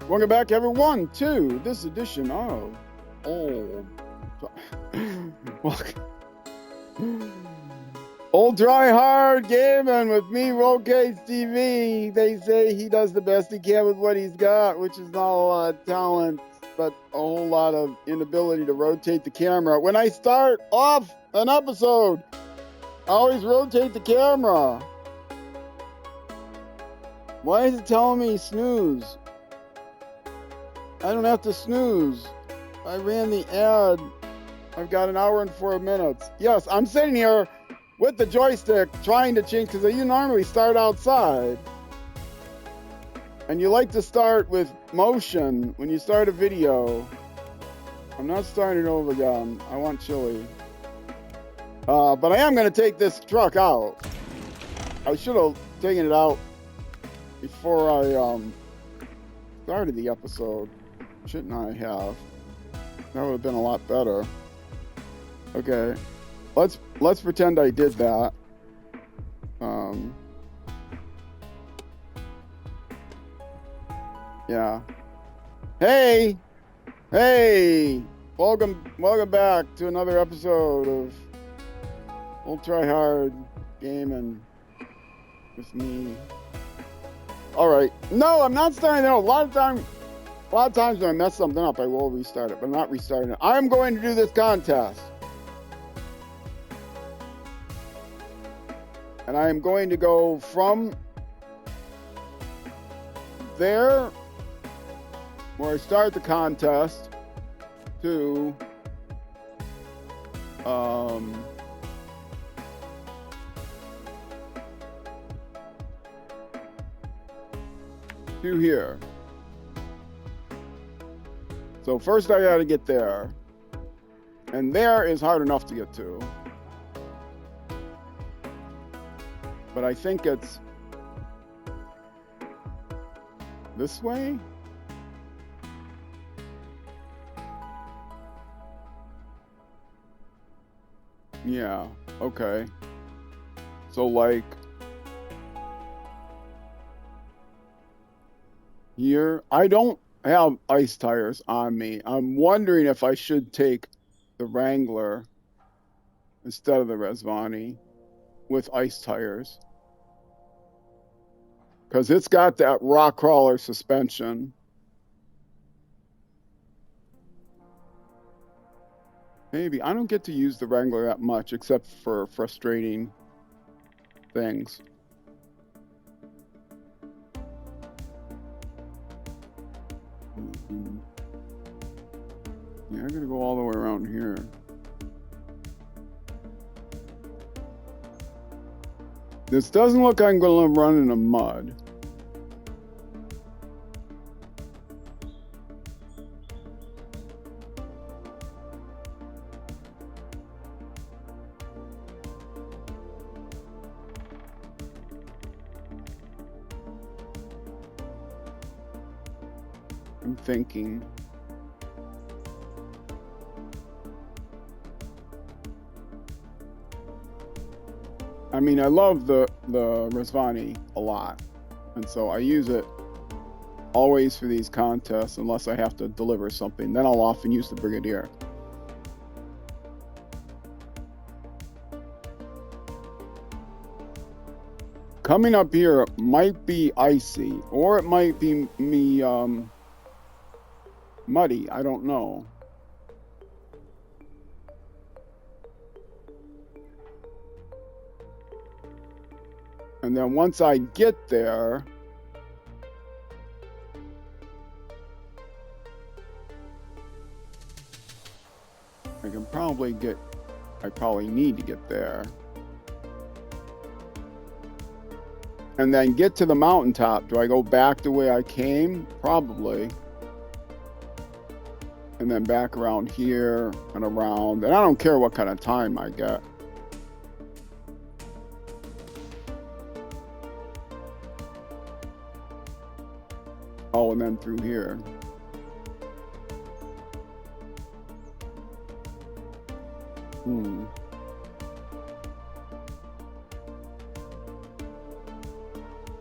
Welcome back, everyone, to this edition of Old Try Hard Gaming with me, Rollcase TV. They say he does the best he can with what he's got, which is not a lot of talent, but a whole lot of inability to rotate the camera. When I start off an episode, I always rotate the camera. Why is it telling me snooze? I don't have to snooze. I ran the ad. I've got an hour and 4 minutes. Yes, I'm sitting here with the joystick trying to change, because you normally start outside. And you like to start with motion when you start a video. I'm not starting it over again. I want chili. But I am going to take this truck out. I should have taken it out before I started the episode. Shouldn't I have? That would have been a lot better. Okay, let's pretend I did that. Yeah. Hey, welcome back to another episode of Old Try Hard Gaming with me. All right. No, I'm not starting it. A lot of times when I mess something up, I will restart it, but I'm not restarting it. I'm going to do this contest. And I am going to go from there, where I start the contest, to here. So first I gotta get there. And there is hard enough to get to. But I think it's this way? Yeah, okay. So like here, I don't have ice tires on me. I'm wondering if I should take the Wrangler instead of the Rezvani with ice tires, because it's got that rock crawler suspension. Maybe I don't get to use the Wrangler that much except for frustrating things. Yeah, I gotta go all the way around here. This doesn't look like I'm gonna run in the mud. I'm thinking. I mean, I love the Rezvani a lot, and so I use it always for these contests unless I have to deliver something. Then I'll often use the Brigadier. Coming up here might be icy, or it might be muddy. I don't know. And then once I get there, I probably need to get there. And then get to the mountaintop. Do I go back the way I came? Probably. And then back around here and around. And I don't care what kind of time I get. Oh, and then through here.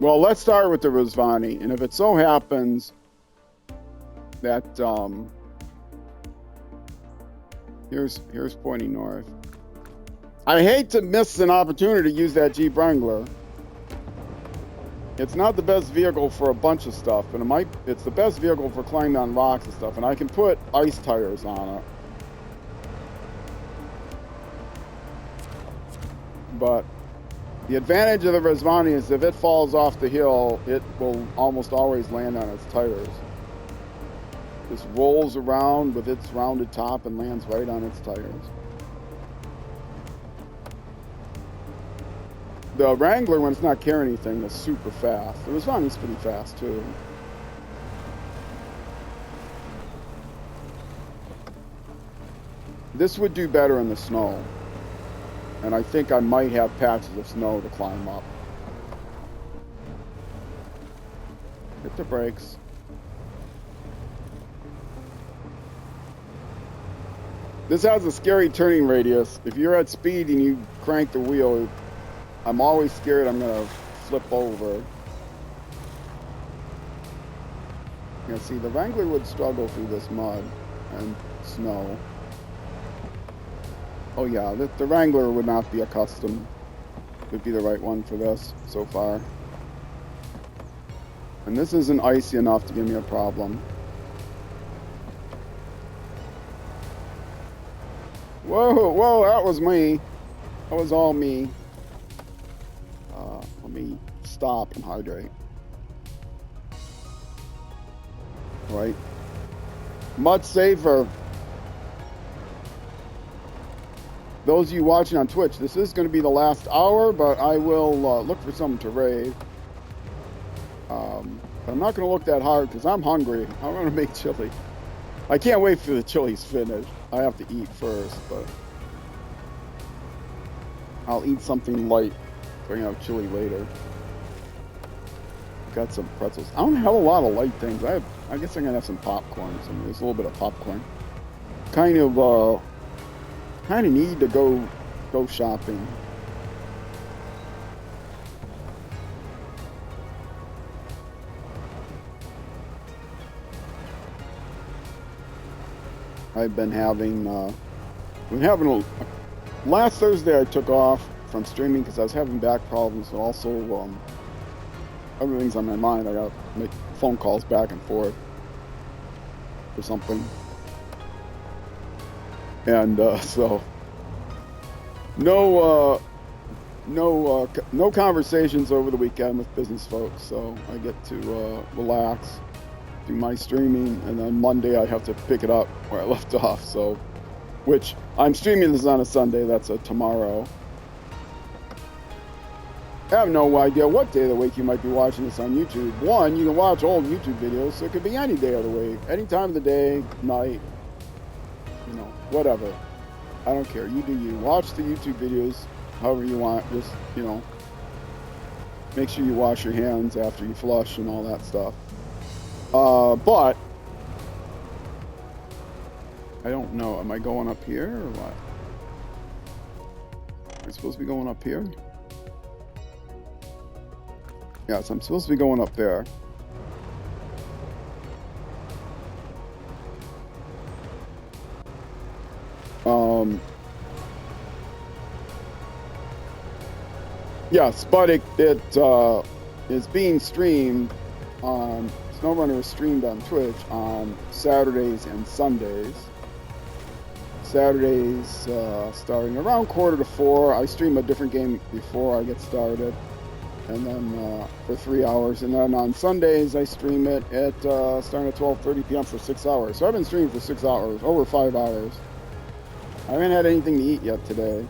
Well, let's start with the Rezvani, and if it so happens that, here's pointing north. I hate to miss an opportunity to use that Jeep Wrangler. It's not the best vehicle for a bunch of stuff, but it's the best vehicle for climbing on rocks and stuff, and I can put ice tires on it. But the advantage of the Rezvani is if it falls off the hill, it will almost always land on its tires. Just rolls around with its rounded top and lands right on its tires. The Wrangler, when it's not carrying anything, is super fast. The Rezvani's pretty fast too. This would do better in the snow. And I think I might have patches of snow to climb up. Hit the brakes. This has a scary turning radius. If you're at speed and you crank the wheel, I'm always scared I'm gonna flip over. You see, the Wrangler would struggle through this mud and snow. Oh yeah, the Wrangler would not be accustomed. Would be the right one for this so far. And this isn't icy enough to give me a problem. Whoa, whoa, that was me. That was all me. Let me stop and hydrate. Right. Much safer. Those of you watching on Twitch, this is going to be the last hour, but I will look for something to raid. But I'm not going to look that hard because I'm hungry. I'm going to make chili. I can't wait for the chili's finished. I have to eat first, but I'll eat something light. Bring out chili later. Got some pretzels. I don't have a lot of light things. I guess I'm gonna have some popcorn. There's a little bit of popcorn. Kind of need to go shopping. I've been having last Thursday I took off from streaming because I was having back problems, and also everything's on my mind. I gotta make phone calls back and forth or something, and so no conversations over the weekend with business folks. So I get to relax, do my streaming, and then Monday I have to pick it up where I left off. So, which I'm streaming this on a Sunday. That's a tomorrow. I have no idea what day of the week you might be watching this on YouTube. One, you can watch old YouTube videos, so it could be any day of the week, any time of the day, night, whatever. I don't care. You do you. Watch the YouTube videos however you want. Just, make sure you wash your hands after you flush and all that stuff. But I don't know. Am I going up here or what? Am I supposed to be going up here? Yes, I'm supposed to be going up there. Yes, but it is being streamed on SnowRunner is streamed on Twitch on Saturdays and Sundays. Saturdays starting around 3:45. I stream a different game before I get started, and then for 3 hours, and then on Sundays I stream it at starting at 12:30 p.m. for 6 hours. So I've been streaming for 6 hours, over 5 hours. I haven't had anything to eat yet today.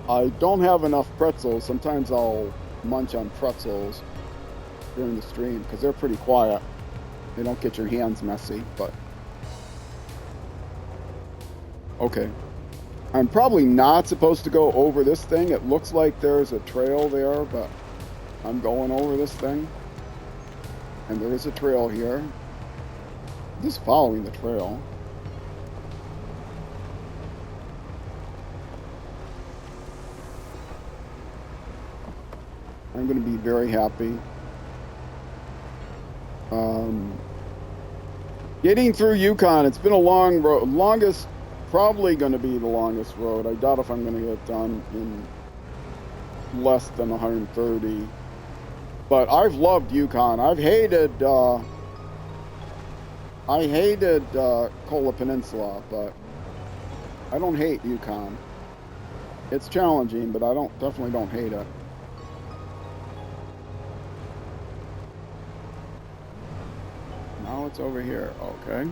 I don't have enough pretzels. Sometimes I'll munch on pretzels during the stream because they're pretty quiet. They don't get your hands messy, but okay. I'm probably not supposed to go over this thing. It looks like there's a trail there, but I'm going over this thing. And there is a trail here. I'm just following the trail. I'm going to be very happy. Getting through Yukon, it's been a long road. Longest, probably going to be the longest road. I doubt if I'm going to get done in less than 130. But I've loved Yukon. I hated Kola Peninsula, but I don't hate Yukon. It's challenging, but I definitely don't hate it. Now it's over here. Okay.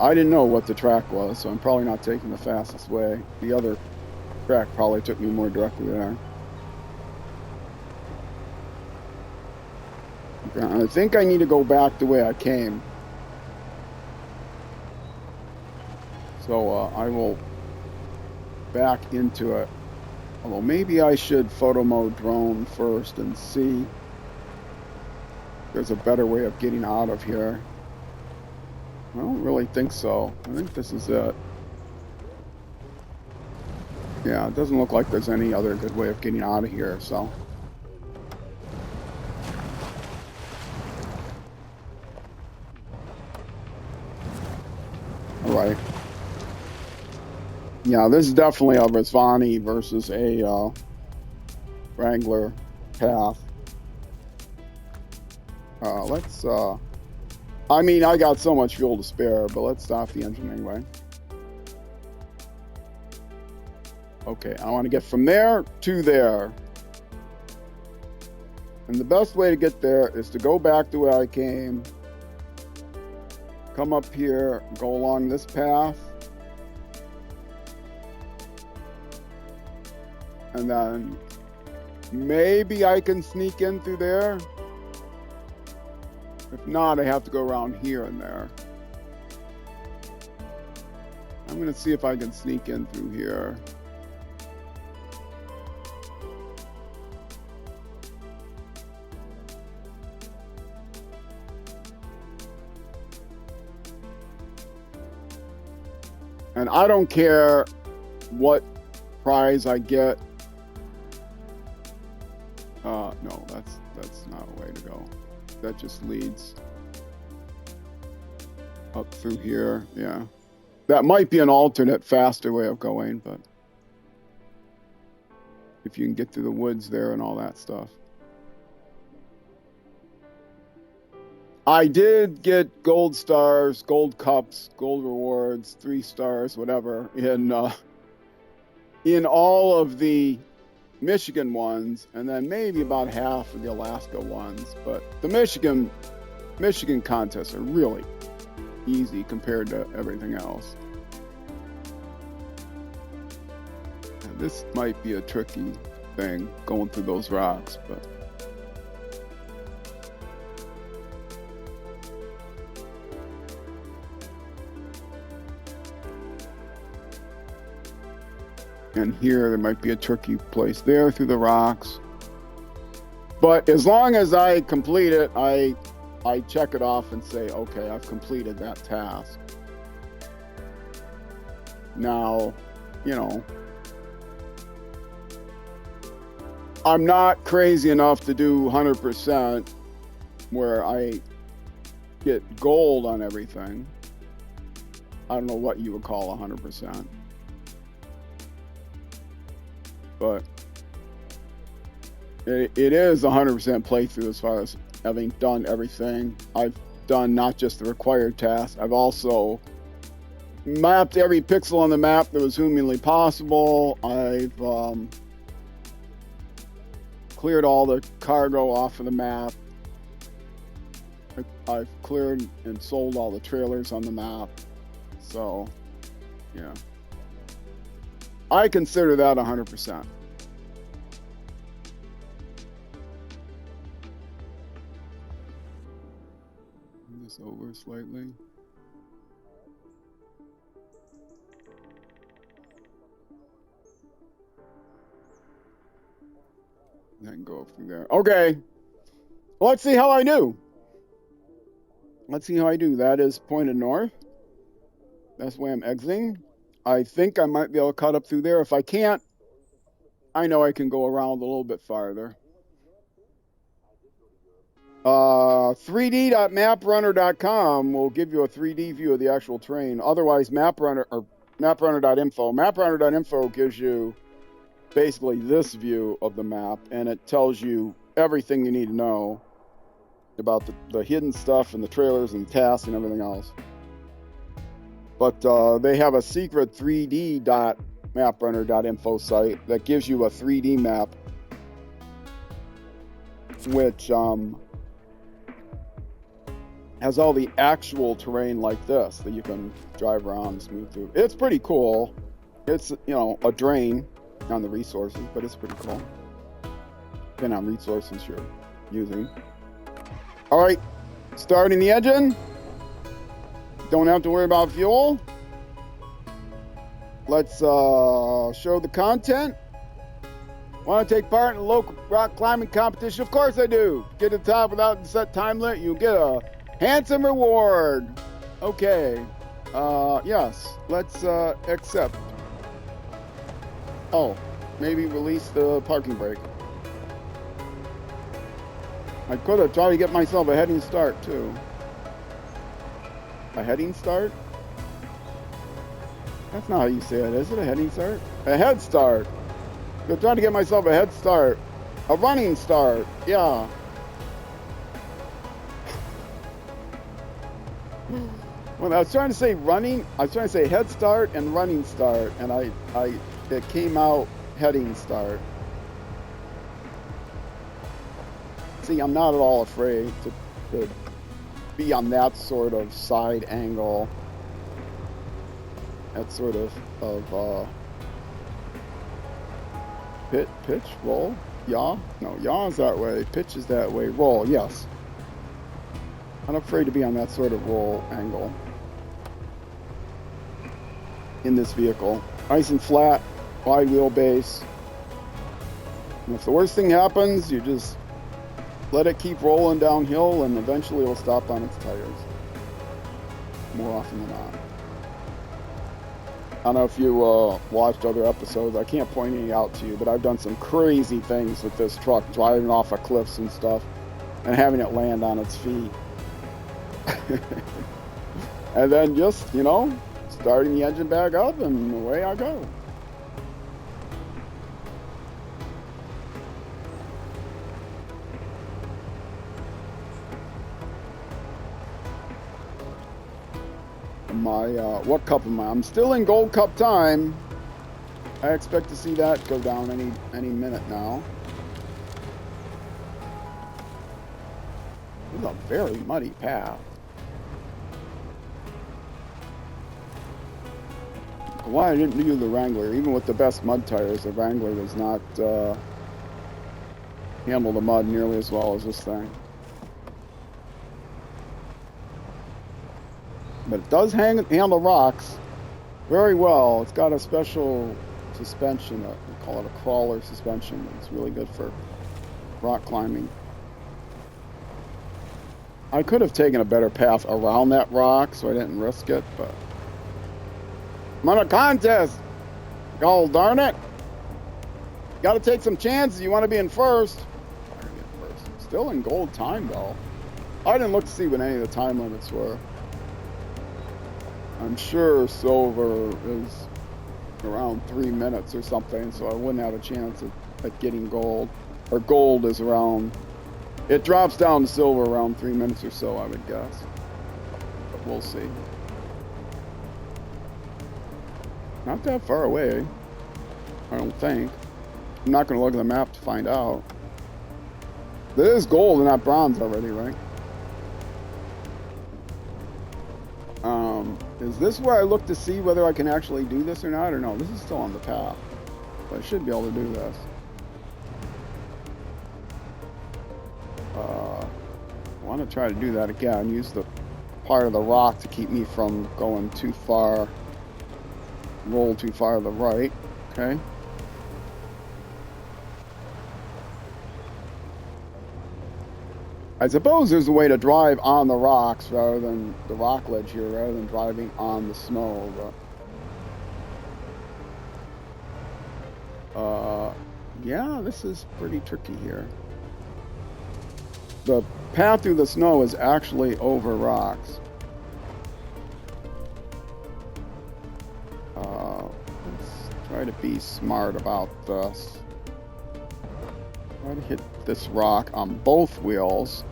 I didn't know what the track was, so I'm probably not taking the fastest way. The other track probably took me more directly there. I think I need to go back the way I came. So I will back into it. Although maybe I should photo mode drone first and see if there's a better way of getting out of here. I don't really think so. I think this is it. Yeah, it doesn't look like there's any other good way of getting out of here, so. Alright. Yeah, this is definitely a Rezvani versus a Wrangler path. I mean, I got so much fuel to spare, but let's stop the engine anyway. Okay, I want to get from there to there. And the best way to get there is to go back the way I came, come up here, go along this path, and then maybe I can sneak in through there. If not, I have to go around here and there. I'm going to see if I can sneak in through here. And I don't care what prize I get. No, that's not a way to go. That just leads up through here. Yeah, that might be an alternate, faster way of going, but if you can get through the woods there and all that stuff. I did get gold stars, gold cups, gold rewards, 3 stars, whatever, in all of the Michigan ones, and then maybe about half of the Alaska ones. But the Michigan contests are really easy compared to everything else. And this might be a tricky thing going through those rocks, but. And here, there might be a tricky place there through the rocks. But as long as I complete it, I check it off and say, okay, I've completed that task. Now, you know, I'm not crazy enough to do 100% where I get gold on everything. I don't know what you would call 100%. But it is 100% playthrough as far as having done everything. I've done not just the required tasks. I've also mapped every pixel on the map that was humanly possible. I've cleared all the cargo off of the map. I've cleared and sold all the trailers on the map. So, yeah. I consider that 100%. Move this over slightly. Then go from there. Okay. Well, let's see how I do. Let's see how I do. That is pointed north. That's where I'm exiting. I think I might be able to cut up through there. If I can't, I know I can go around a little bit farther. 3d.maprunner.com will give you a 3D view of the actual terrain. Otherwise, MapRunner or maprunner.info. Maprunner.info gives you basically this view of the map, and it tells you everything you need to know about the hidden stuff and the trailers and tasks and everything else. But they have a secret 3d.maprunner.info site that gives you a 3D map, which has all the actual terrain like this that you can drive around and smooth through. It's pretty cool. It's, you know, a drain on the resources, but it's pretty cool. Depending on resources you're using. All right, starting the engine. Don't have to worry about fuel. Let's show the content. Want to take part in a local rock climbing competition? Of course I do. Get to the top without a set time limit. You'll get a handsome reward. Okay. Yes. Let's accept. Oh, maybe release the parking brake. I could have tried to get myself a heading start too. A heading start? That's not how you say it, is it? A heading start? A head start. I'm trying to get myself a head start. A running start. Yeah. When I was trying to say running, I was trying to say head start and running start, and it came out heading start. See, I'm not at all afraid to be on that sort of side angle. That sort of pitch, roll, yaw. No, yaw is that way. Pitch is that way. Roll, yes. I'm not afraid to be on that sort of roll angle in this vehicle. Nice and flat, wide wheelbase. And if the worst thing happens, you just let it keep rolling downhill, and eventually it'll stop on its tires. More often than not. I don't know if you watched other episodes. I can't point any out to you, but I've done some crazy things with this truck, driving off of cliffs and stuff, and having it land on its feet. And then just, you know, starting the engine back up, and away I go. My what cup am I? I'm still in gold cup time. I expect to see that go down any minute now. This is a very muddy path. Why I didn't do the Wrangler? Even with the best mud tires, the Wrangler does not handle the mud nearly as well as this thing. But it does handle rocks very well. It's got a special suspension, we call it a crawler suspension. It's really good for rock climbing. I could have taken a better path around that rock so I didn't risk it, but I'm on a contest. God darn it. Got to take some chances. You want to be in first. Still in gold time though. I didn't look to see what any of the time limits were. I'm sure silver is around 3 minutes or something, so I wouldn't have a chance at getting gold. Or gold is around, it drops down to silver around 3 minutes or so, I would guess. But we'll see. Not that far away, I don't think. I'm not going to look at the map to find out. There is gold and not bronze already, right? Is this where I look to see whether I can actually do this or not, or no? This is still on the path. But I should be able to do this. I want to try to do that again. Use the part of the rock to keep me from going too far. Roll too far to the right. Okay. I suppose there's a way to drive on the rocks rather than the rock ledge here, rather than driving on the snow, but yeah, this is pretty tricky here. the path through the snow is actually over rocks. Let's try to be smart about this. Try to hit this rock on both wheels.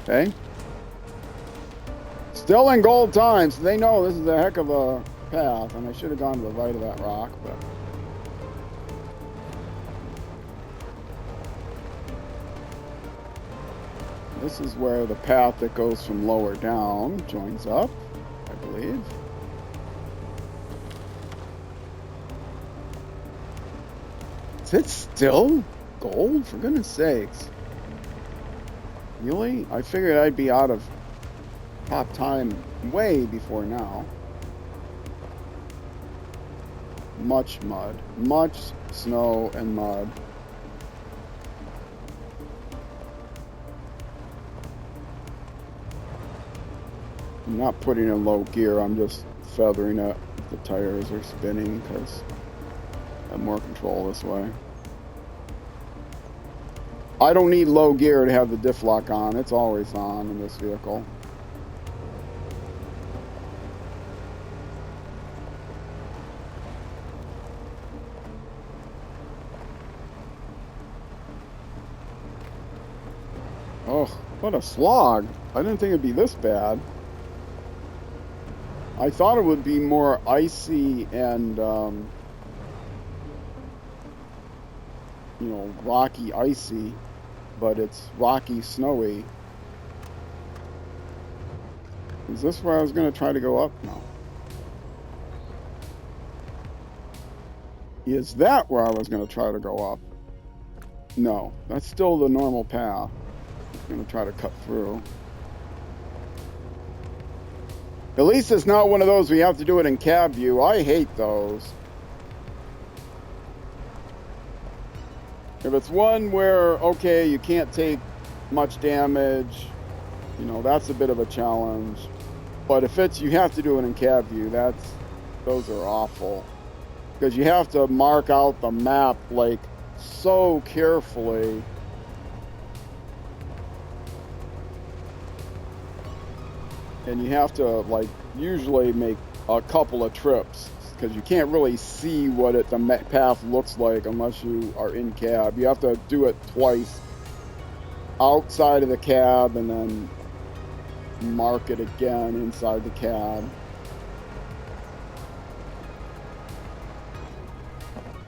Okay. Still in gold time, so they know this is a heck of a path, and I should have gone to the right of that rock, but... This is where the path that goes from lower down joins up, I believe. Is it still gold? For goodness sakes. Really? I figured I'd be out of top time way before now. Much mud. Much snow and mud. I'm not putting in low gear, I'm just feathering it if the tires are spinning because I have more control this way. I don't need low gear to have the diff lock on. It's always on in this vehicle. Oh, what a slog. I didn't think it'd be this bad. I thought it would be more icy and, you know, rocky, icy, but it's rocky, snowy. Is this where I was going to try to go up? No. Is that where I was going to try to go up? No, that's still the normal path. I'm going to try to cut through. At least it's not one of those we have to do it in cab view. I hate those. If it's one where, okay, you can't take much damage, you know, that's a bit of a challenge. But if it's, you have to do it in cab view, those are awful. Because you have to mark out the map, like, so carefully. And you have to, like, usually make a couple of trips because you can't really see what the path looks like unless you are in cab. You have to do it twice outside of the cab and then mark it again inside the cab.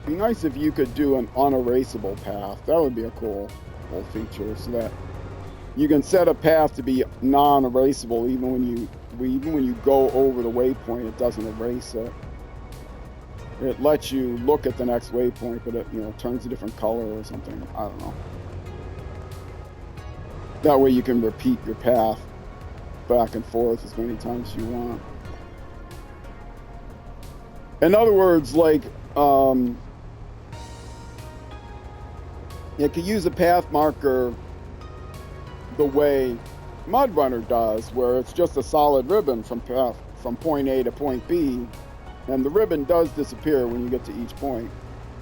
It'd be nice if you could do an unerasable path. That would be a cool feature, so that you can set a path to be non-erasable even when you go over the waypoint. It doesn't erase it. It lets you look at the next waypoint, but it, you know, turns a different color or something. I don't know. That way you can repeat your path back and forth as many times as you want. In other words, like, you could use a path marker the way MudRunner does, where it's just a solid ribbon from point A to point B, and the ribbon does disappear when you get to each point.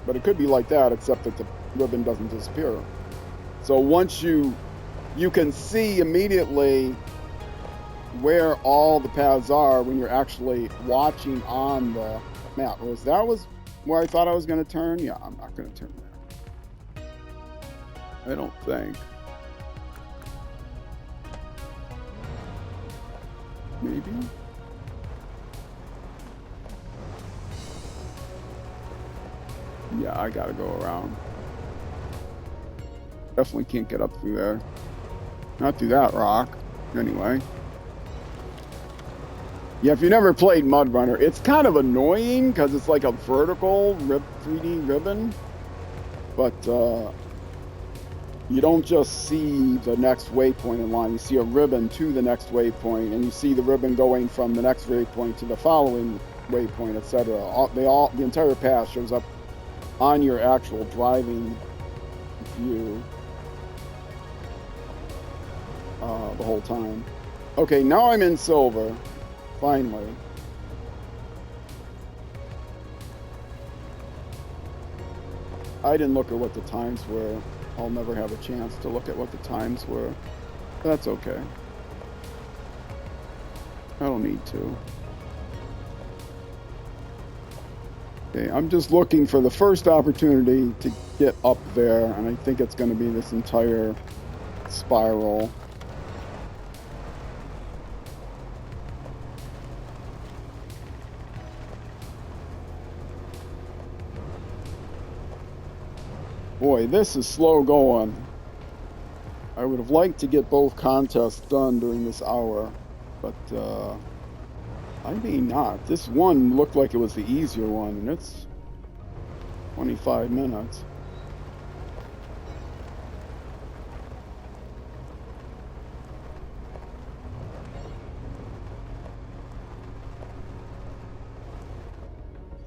But it could be like that, except that the ribbon doesn't disappear. So once you can see immediately where all the paths are when you're actually watching on the map. That was where I thought I was going to turn? Yeah, I'm not going to turn there. I don't think. Maybe. Yeah, I gotta go around. Definitely can't get up through there. Not through that rock, anyway. Yeah, if you never played MudRunner, it's kind of annoying because it's like a vertical 3D ribbon. But you don't just see the next waypoint in line. You see a ribbon to the next waypoint, and you see the ribbon going from the next waypoint to the following waypoint, etc. The entire path shows up on your actual driving view the whole time. Okay, now I'm in silver. Finally. I didn't look at what the times were. I'll never have a chance to look at what the times were. That's okay. I don't need to. Okay, I'm just looking for the first opportunity to get up there, and I think it's going to be this entire spiral. Boy, this is slow going. I would have liked to get both contests done during this hour, but I may not. This one looked like it was the easier one, and it's 25 minutes.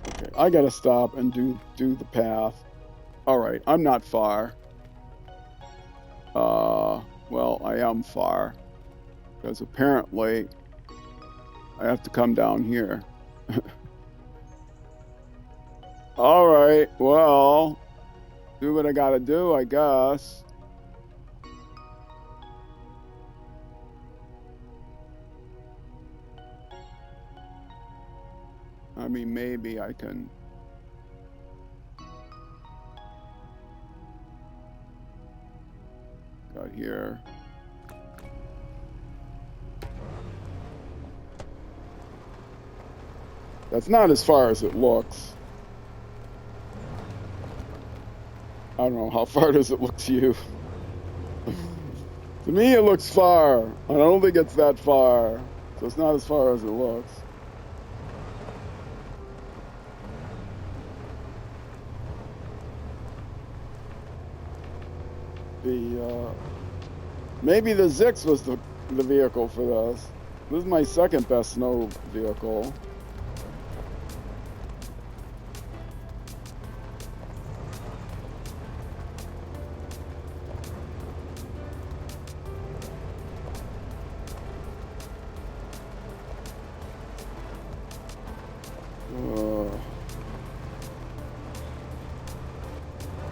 Okay, I gotta stop and do the path. All right, I'm not far. Well, I am far, because apparently I have to come down here. All right, well, do what I gotta do, I guess. I mean, maybe I can. Got here. That's not as far as it looks. I don't know, how far does it look to you? To me, it looks far. I don't think it's that far. So it's not as far as it looks. Maybe the ZiKZ was the vehicle for this. This is my second best snow vehicle.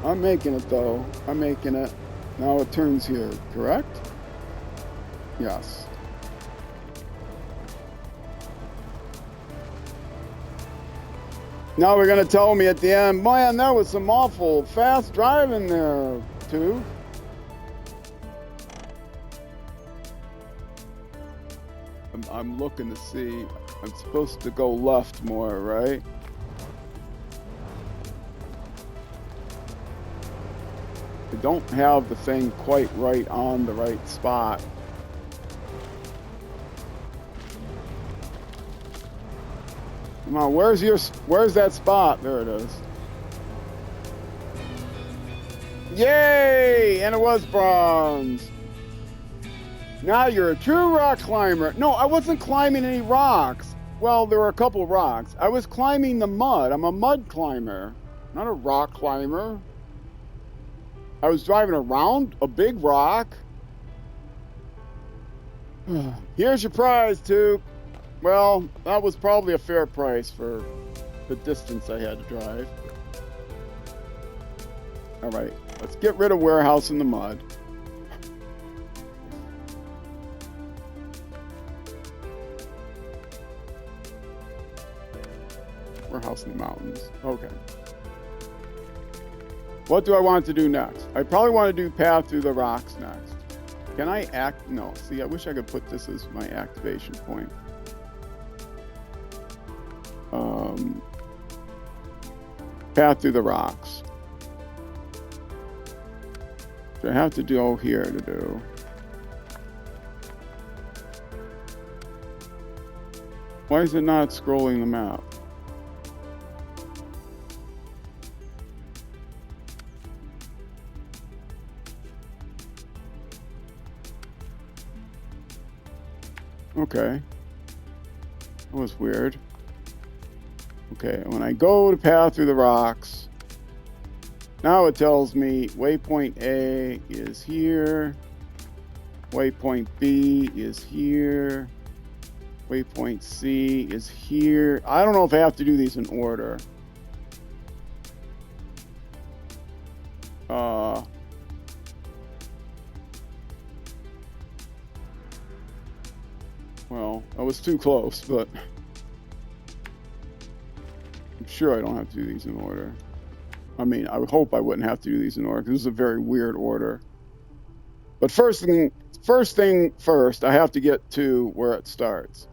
I'm making it though. I'm making it. Now it turns here, correct? Yes. Now they're gonna tell me at the end, man, that was some awful fast driving there, too. I'm looking to see. I'm supposed to go left more, right? I don't have the thing quite right on the right spot. Come on, where's that spot? There it is. Yay! And it was bronze. Now you're a true rock climber. No, I wasn't climbing any rocks. Well, there were a couple of rocks. I was climbing the mud. I'm a mud climber, not a rock climber. I was driving around a big rock. Here's your prize, Toop. Well, that was probably a fair price for the distance I had to drive. All right, let's get rid of warehouse in the mud. Warehouse in the mountains. Okay. What do I want to do next? I probably want to do path through the rocks next. Can I act? No. See, I wish I could put this as my activation point. Path through the rocks. So I have to go here to do. Why is it not scrolling the map? Okay. That was weird. Okay, when I go to path through the rocks, now it tells me waypoint A is here, waypoint B is here, waypoint C is here. I don't know if I have to do these in order. Well, I was too close, but I'm sure I don't have to do these in order. I mean, I would hope I wouldn't have to do these in order, because this is a very weird order. But first thing first, I have to get to where it starts,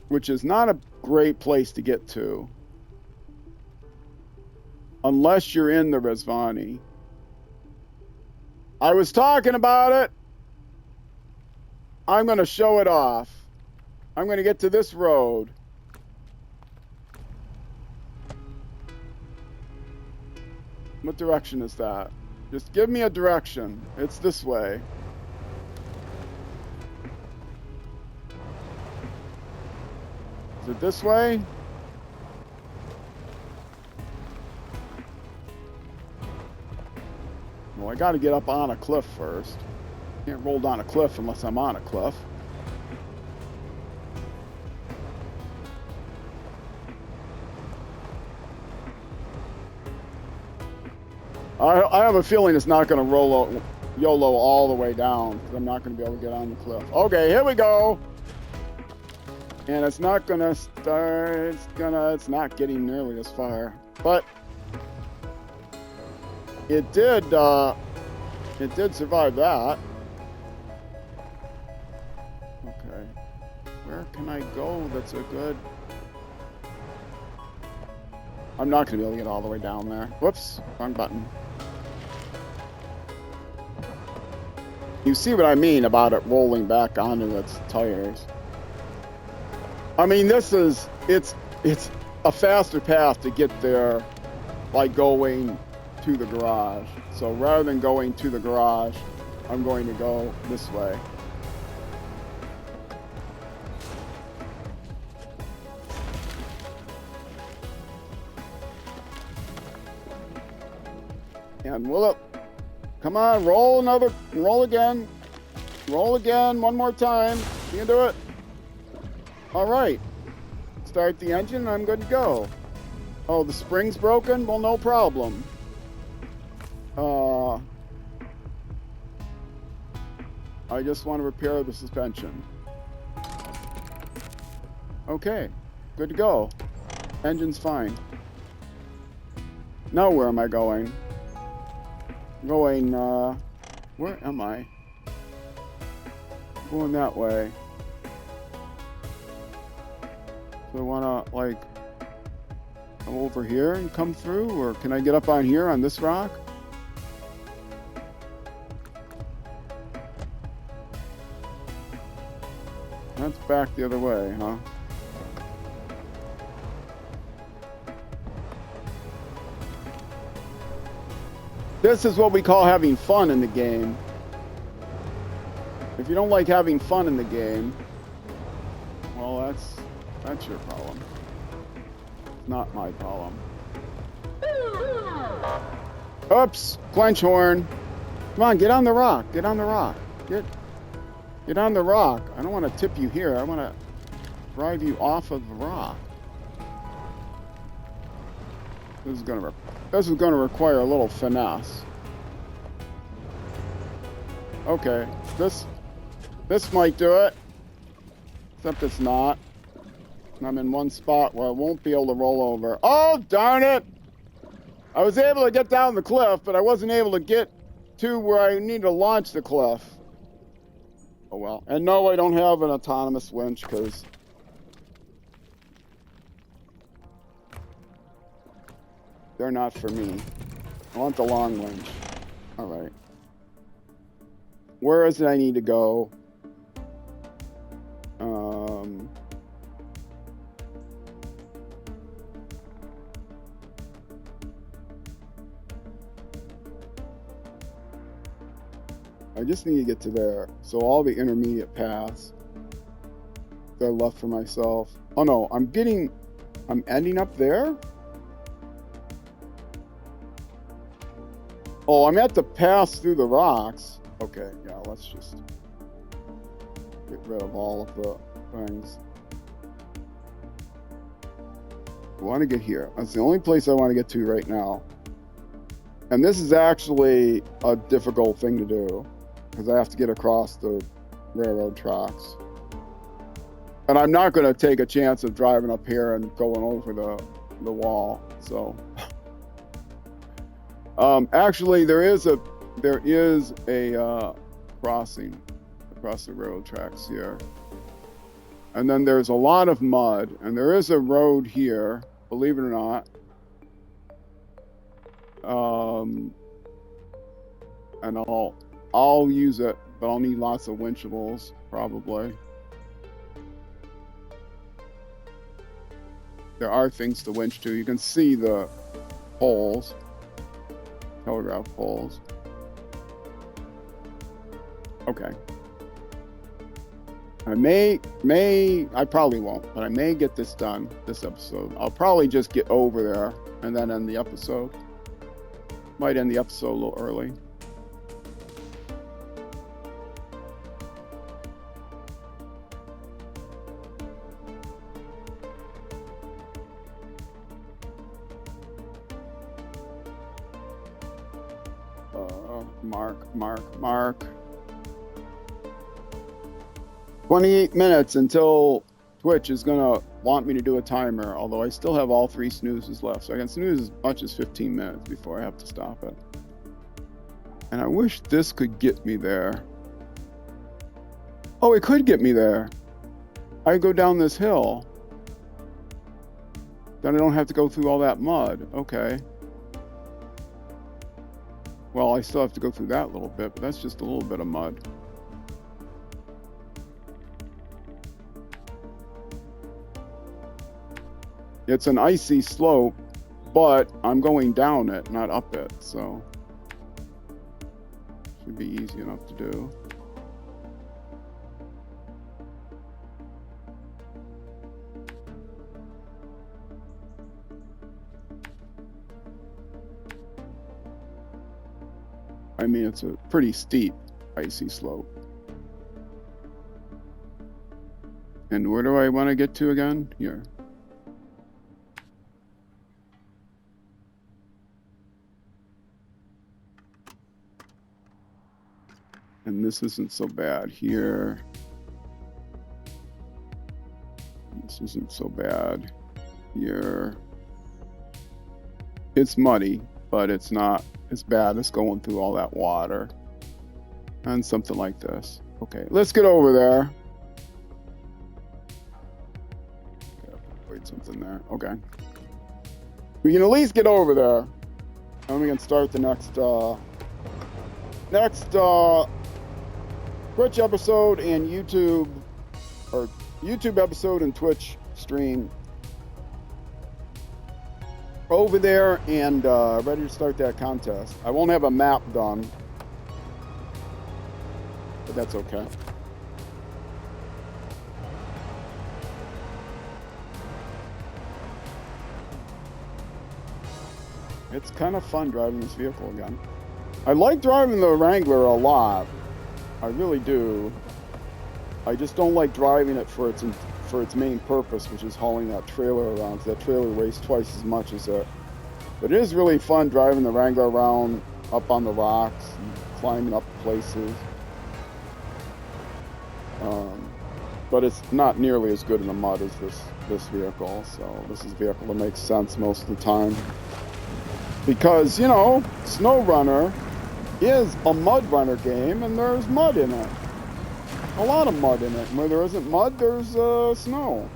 which is not a great place to get to unless you're in the Rezvani. I was talking about it. I'm going to show it off. I'm going to get to this road. What direction is that? Just give me a direction. It's this way. Is it this way? Well, I got to get up on a cliff first. Can't roll down a cliff unless I'm on a cliff. I have a feeling it's not going to YOLO all the way down, because I'm not going to be able to get on the cliff. Okay, here we go. And it's not going to start, it's not getting nearly as far. But it did survive that. Okay. Where can I go that's a good... I'm not going to be able to get all the way down there. Whoops, wrong button. You see what I mean about it rolling back onto its tires. I mean, it's a faster path to get there by going to the garage. So rather than going to the garage, I'm going to go this way. And will it? Come on, roll again, one more time. You can do it. All right, start the engine, I'm good to go. Oh, the spring's broken? Well, no problem. I just want to repair the suspension. Okay, good to go. Engine's fine. Now where am I going? Going, where am I? Going that way. So I want to, like, come over here and come through? Or can I get up on here on this rock? That's back the other way, huh? This is what we call having fun in the game. If you don't like having fun in the game, well, that's your problem. It's not my problem. Oops, clench horn. Come on, get on the rock. Get on the rock. Get on the rock. I don't want to tip you here. I want to drive you off of the rock. This is going to require a little finesse. Okay, this might do it. Except it's not. I'm in one spot where I won't be able to roll over. Oh, darn it! I was able to get down the cliff, but I wasn't able to get to where I need to launch the cliff. Oh well. And no, I don't have an autonomous winch, because they're not for me. I want the long winch. Alright. Where is it I need to go? I just need to get to there. So all the intermediate paths that I left for myself. Oh no, I'm ending up there? Oh, I'm at the pass through the rocks. Okay, yeah, let's just get rid of all of the things. I want to get here. That's the only place I want to get to right now. And this is actually a difficult thing to do, because I have to get across the railroad tracks. And I'm not going to take a chance of driving up here and going over the wall. So, actually, there is a crossing across the railroad tracks here. And then there's a lot of mud, and there is a road here, believe it or not. And I'll use it, but I'll need lots of winchables, probably. There are things to winch to. You can see the poles, telegraph poles. Okay. I probably won't, but I may get this done, this episode. I'll probably just get over there and then end the episode. Might end the episode a little early. Mark. 28 minutes until Twitch is gonna want me to do a timer, although I still have all 3 snoozes left, so I can snooze as much as 15 minutes before I have to stop it. And I wish this could get me there. Oh, it could get me there. I go down this hill. Then I don't have to go through all that mud. Okay. Well, I still have to go through that little bit, but that's just a little bit of mud. It's an icy slope, but I'm going down it, not up it, so should be easy enough to do. I mean, it's a pretty steep, icy slope. And where do I want to get to again? Here. And this isn't so bad here. This isn't so bad here. It's muddy, but it's not as bad as going through all that water. And something like this. Okay, let's get over there. Wait, something there. Okay. We can at least get over there. And we can start the next Twitch episode and YouTube episode and Twitch stream over there, and ready to start that contest. I won't have a map done, but that's okay. It's kind of fun driving this vehicle again. I like driving the Wrangler a lot. I really do. I just don't like driving it for its main purpose, which is hauling that trailer around, because that trailer weighs twice as much as it. But it is really fun driving the Wrangler around up on the rocks, and climbing up places. But it's not nearly as good in the mud as this vehicle. So this is a vehicle that makes sense most of the time. Because, you know, SnowRunner is a MudRunner game, and there's mud in it. A lot of mud in it. Where there isn't mud, there's snow.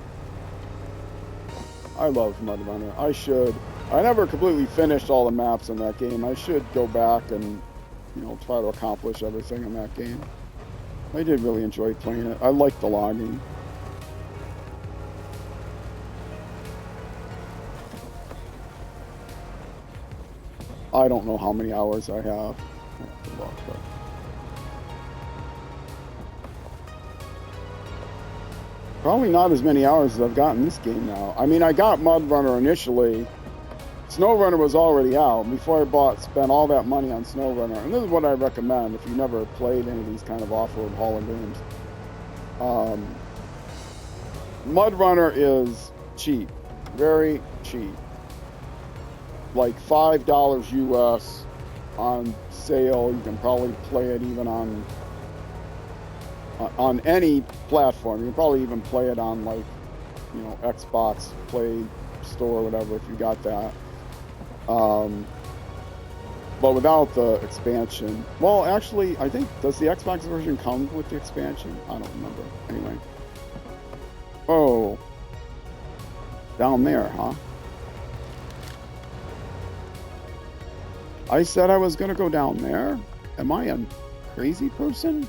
I love MudRunner. I never completely finished all the maps in that game. I should go back and, you know, try to accomplish everything in that game. I did really enjoy playing it. I like the logging. I don't know how many hours I have. But probably not as many hours as I've got in this game now. I mean, I got MudRunner initially. SnowRunner was already out before I spent all that money on SnowRunner. And this is what I recommend if you've never played any of these kind of off-road hauler games. MudRunner is cheap, very cheap. Like $5 US on sale. You can probably play it even on on any platform. You can probably even play it on, like, you know, Xbox Play Store or whatever, if you got that. But without the expansion. Well, actually, I think, does the Xbox version come with the expansion? I don't remember. Anyway. Oh. Down there, huh? I said I was going to go down there? Am I a crazy person?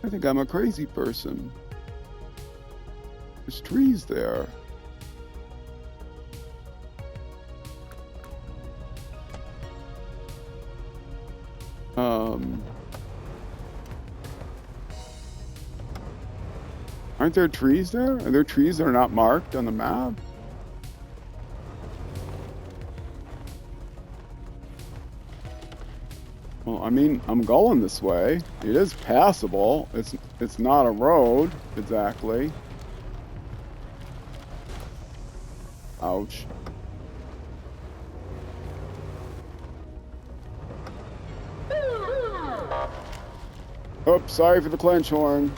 I think I'm a crazy person. There's trees there. Aren't there trees there? Are there trees that are not marked on the map? Well, I mean, I'm going this way. It is passable. It's not a road, exactly. Ouch. Oops, sorry for the clench horn.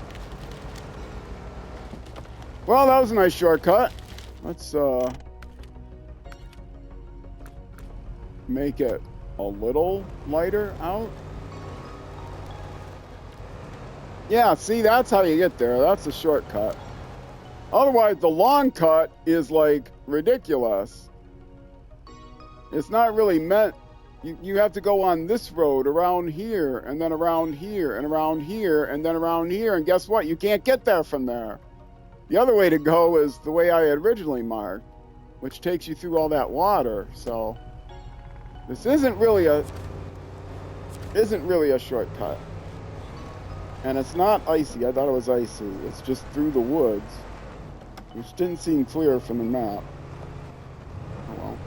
Well, that was a nice shortcut. Let's make it a little lighter out. Yeah, see, that's how you get there. That's a shortcut. Otherwise, the long cut is, like, ridiculous. It's not really meant... You have to go on this road, around here, and then around here, and around here, and then around here, and guess what? You can't get there from there. The other way to go is the way I had originally marked, which takes you through all that water, so... This isn't really a shortcut. And it's not icy. I thought it was icy. It's just through the woods, which didn't seem clear from the map. Oh well.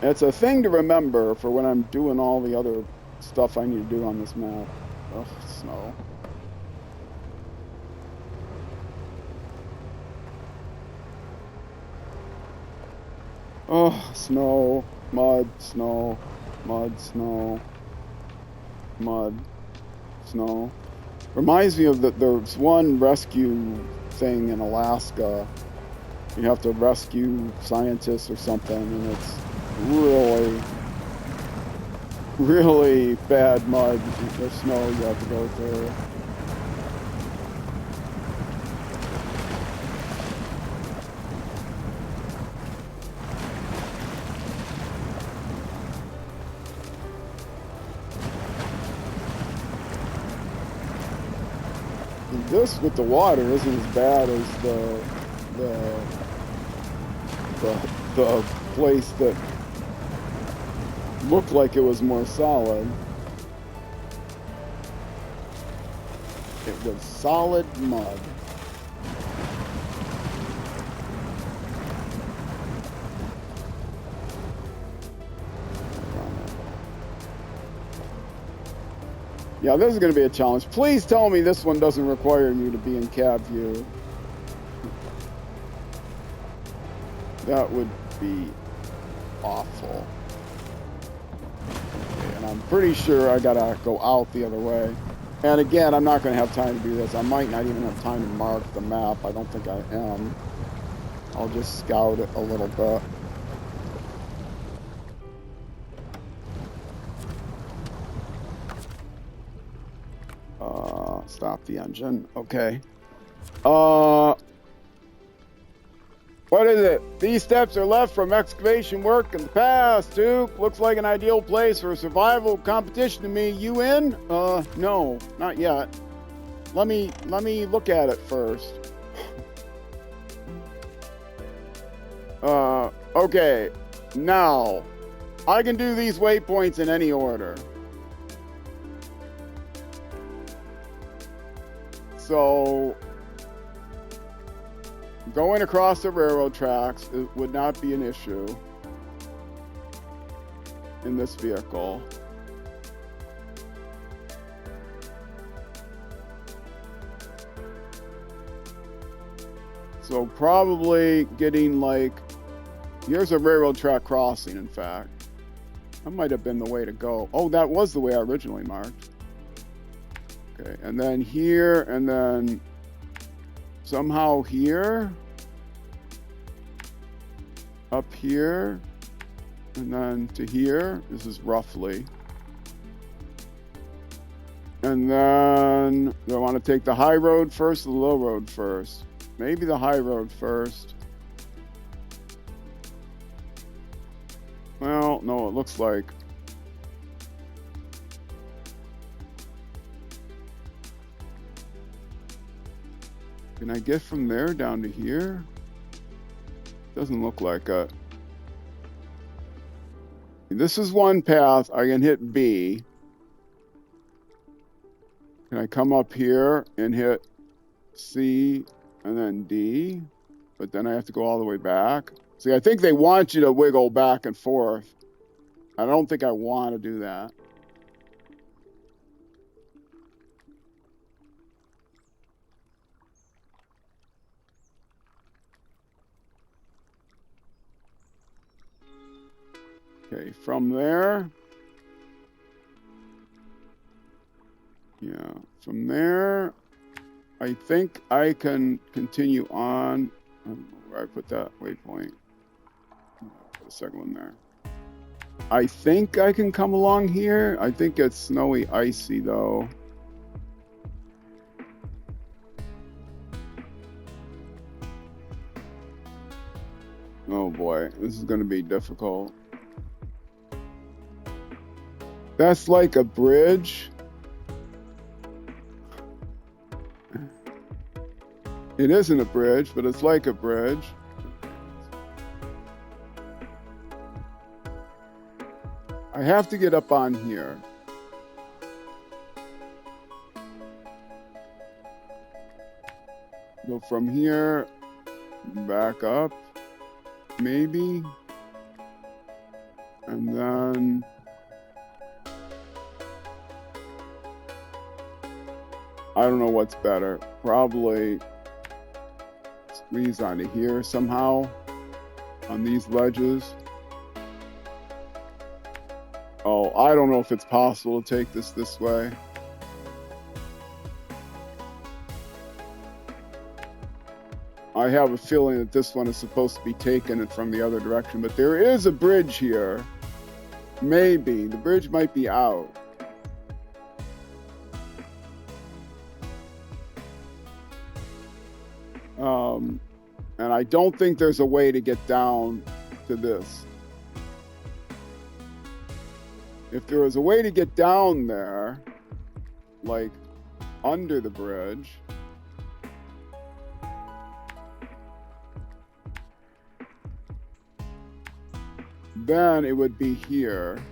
It's a thing to remember for when I'm doing all the other stuff I need to do on this map. Ugh, snow. Oh, snow, mud, snow, mud, snow, mud, snow. Reminds me of there's one rescue thing in Alaska. You have to rescue scientists or something, and it's really, really bad mud or snow you have to go through. This with the water isn't as bad as the place that looked like it was more solid. It was solid mud. Yeah, this is going to be a challenge. Please tell me this one doesn't require you to be in cab view. That would be awful. Okay, and I'm pretty sure I gotta go out the other way. And again, I'm not going to have time to do this. I might not even have time to mark the map. I don't think I am. I'll just scout it a little bit. Stop the engine. Okay. What is it? These steps are left from excavation work in the past. Duke, looks like an ideal place for a survival competition to me. You in? No, not yet. Let me look at it first. Okay. Now, I can do these waypoints in any order. So, going across the railroad tracks would not be an issue in this vehicle. So probably getting like, here's a railroad track crossing, in fact. That might have been the way to go. Oh, that was the way I originally marked. Okay, and then here, and then somehow here, up here, and then to here. This is roughly. And then, do I want to take the high road first or the low road first? Maybe the high road first. Well, no, it looks like. Can I get from there down to here? Doesn't look like it. This is one path. I can hit B. Can I come up here and hit C and then D? But then I have to go all the way back. See, I think they want you to wiggle back and forth. I don't think I want to do that. Okay, from there. Yeah, from there, I think I can continue on. I don't know where I put that waypoint. Put a second one there. I think I can come along here. I think it's snowy, icy though. Oh boy, this is going to be difficult. That's like a bridge. It isn't a bridge, but it's like a bridge. I have to get up on here. Go from here, back up, maybe. And then I don't know what's better. Probably squeeze onto here somehow on these ledges. Oh, I don't know if it's possible to take this way. I have a feeling that this one is supposed to be taken from the other direction, but there is a bridge here. Maybe. The bridge might be out. And I don't think there's a way to get down to this. If there was a way to get down there, like under the bridge, then it would be here.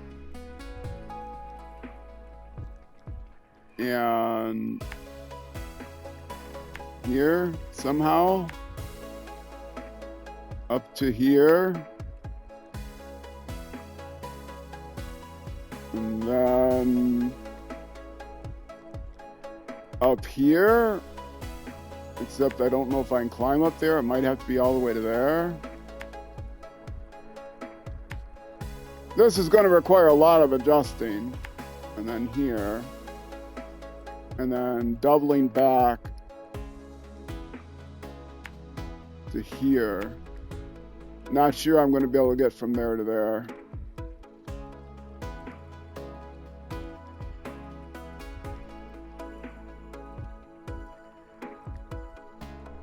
And here somehow up to here, and then up here, except I don't know if I can climb up there. It might have to be all the way to there. This is going to require a lot of adjusting. And then here, and then doubling back to here. Not sure I'm going to be able to get from there to there.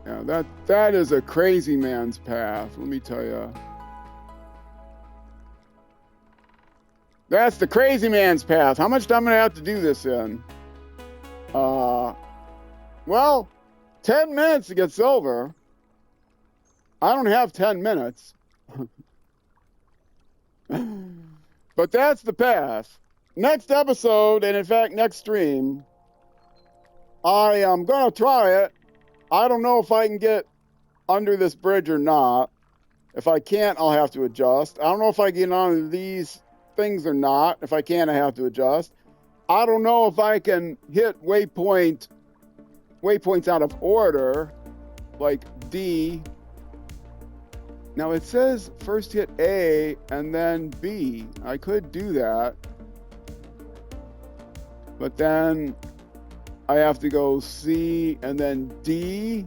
Yeah, that is a crazy man's path, let me tell you. That's the crazy man's path. How much time am I going to have to do this in? Well, 10 minutes to get silver. I don't have 10 minutes. But that's the path. Next episode, and in fact, next stream, I am going to try it. I don't know if I can get under this bridge or not. If I can't, I'll have to adjust. I don't know if I get on these things or not. If I can, I have to adjust. I don't know if I can hit waypoints out of order. like D. Now it says first hit A and then B. I could do that. But then I have to go C and then D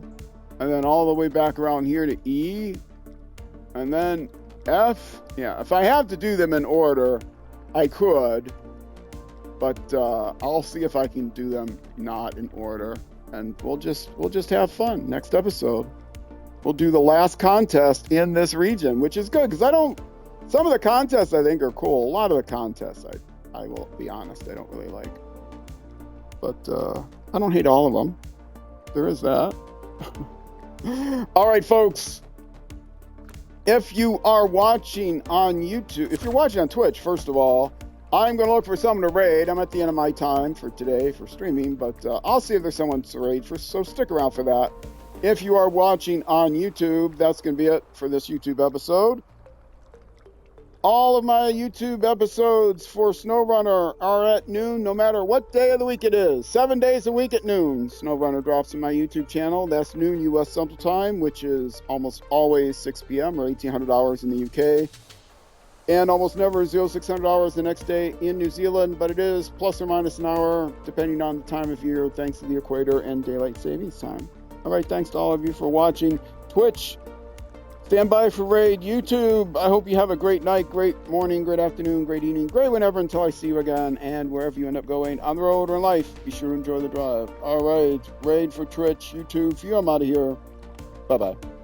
and then all the way back around here to E and then F. Yeah, if I have to do them in order, I could. But I'll see if I can do them not in order. And we'll just have fun. Next episode, we'll do the last contest in this region, which is good because some of the contests I think are cool. A lot of the contests I will be honest, I don't really like. But I don't hate all of them. There is that. All right, folks. If you are watching on YouTube, if you're watching on Twitch, first of all, I'm going to look for someone to raid. I'm at the end of my time for today for streaming, but I'll see if there's someone to raid for, so stick around for that. If you are watching on YouTube, that's going to be it for this YouTube episode. All of my YouTube episodes for SnowRunner are at noon, no matter what day of the week it is. 7 days a week at noon. SnowRunner drops in my YouTube channel. That's noon U.S. Central Time, which is almost always 6 p.m. or 1800 hours in the UK. And almost never 0600 hours the next day in New Zealand, but it is plus or minus an hour, depending on the time of year, thanks to the equator and daylight savings time. All right, thanks to all of you for watching. Twitch, stand by for raid. YouTube, I hope you have a great night, great morning, great afternoon, great evening, great whenever until I see you again. And wherever you end up going, on the road or in life, be sure to enjoy the drive. All right, raid for Twitch, YouTube, for you, I'm out of here. Bye-bye.